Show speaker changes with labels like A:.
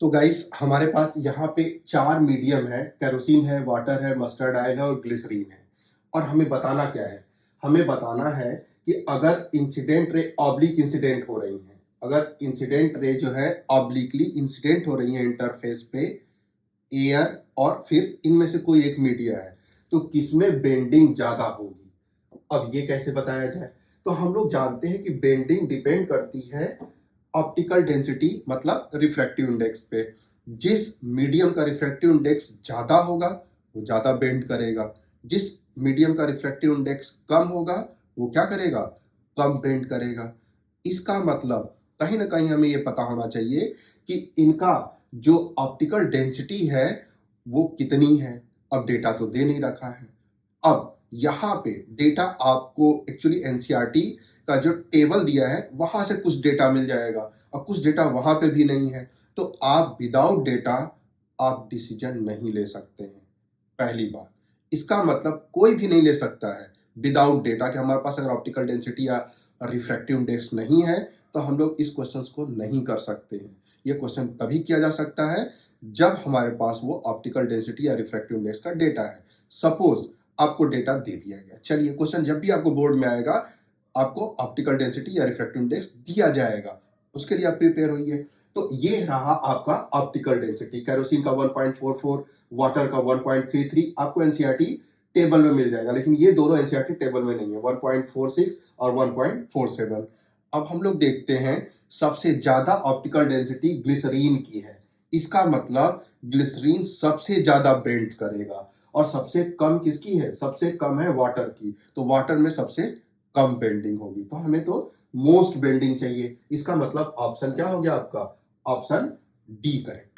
A: तो गाइस हमारे पास यहाँ पे 4 मीडियम है, केरोसिन है, वाटर है, मस्टर्ड ऑयल है और ग्लिसरीन है। और हमें बताना क्या है? हमें बताना है कि अगर इंसिडेंट रे ऑब्लिक इंसिडेंट हो रही हैं, अगर इंसिडेंट रे जो है ऑब्लिकली इंसिडेंट हो रही है इंटरफेस पे एयर और फिर इनमें से कोई एक मीडिया है, तो किसमें बेंडिंग ज़्यादा होगी? अब ये कैसे बताया जाए? तो हम लोग जानते हैं कि बेंडिंग डिपेंड करती है ऑप्टिकल डेंसिटी मतलब रिफ्रैक्टिव इंडेक्स पे। जिस मीडियम का रिफ्रैक्टिव इंडेक्स ज़्यादा होगा वो ज़्यादा बेंड करेगा, जिस मीडियम का रिफ्रैक्टिव इंडेक्स कम होगा वो क्या करेगा? कम बेंड करेगा। इसका मतलब कहीं ना कहीं हमें ये पता होना चाहिए कि इनका जो ऑप्टिकल डेंसिटी है वो कितनी है। अब डेटा तो दे नहीं रखा है। अब यहाँ पे डेटा आपको एक्चुअली एनसीईआरटी का जो टेबल दिया है वहां से कुछ डेटा मिल जाएगा और कुछ डेटा वहां पे भी नहीं है, तो आप विदाउट डेटा आप डिसीजन नहीं ले सकते हैं। पहली बात, इसका मतलब कोई भी नहीं ले सकता है विदाउट डेटा कि हमारे पास अगर ऑप्टिकल डेंसिटी या रिफ्रैक्टिव इंडेक्स नहीं है तो हम लोग इस क्वेश्चन को नहीं कर सकते हैं। ये क्वेश्चन तभी किया जा सकता है जब हमारे पास वो ऑप्टिकल डेंसिटी या रिफ्रैक्टिव इंडेक्स का डेटा है। सपोज आपको डेटा दे दिया गया, चलिए क्वेश्चन जब भी आपको बोर्ड में आएगा आपको ऑप्टिकल डेंसिटी या रिफ्रैक्टिव इंडेक्स दिया जाएगा, उसके लिए आप प्रिपेयर होइए। तो ये रहा आपका ऑप्टिकल डेंसिटी, केरोसिन का 1.44, वाटर का 1.33 आपको एनसीईआरटी टेबल में मिल जाएगा, लेकिन ये दोनों एनसीईआरटी टेबल में नहीं है, 1.46 और 1.47। अब हम लोग देखते हैं सबसे ज्यादा ऑप्टिकल डेंसिटी ग्लिसरीन की है। इसका मतलब ग्लिसरीन सबसे ज्यादा बेंड करेगा और सबसे कम किसकी है? सबसे कम है वाटर की, तो वाटर में सबसे कम बेंडिंग होगी, तो हमें तो मोस्ट बेंडिंग चाहिए। इसका मतलब ऑप्शन क्या हो गया आपका? Option D correct.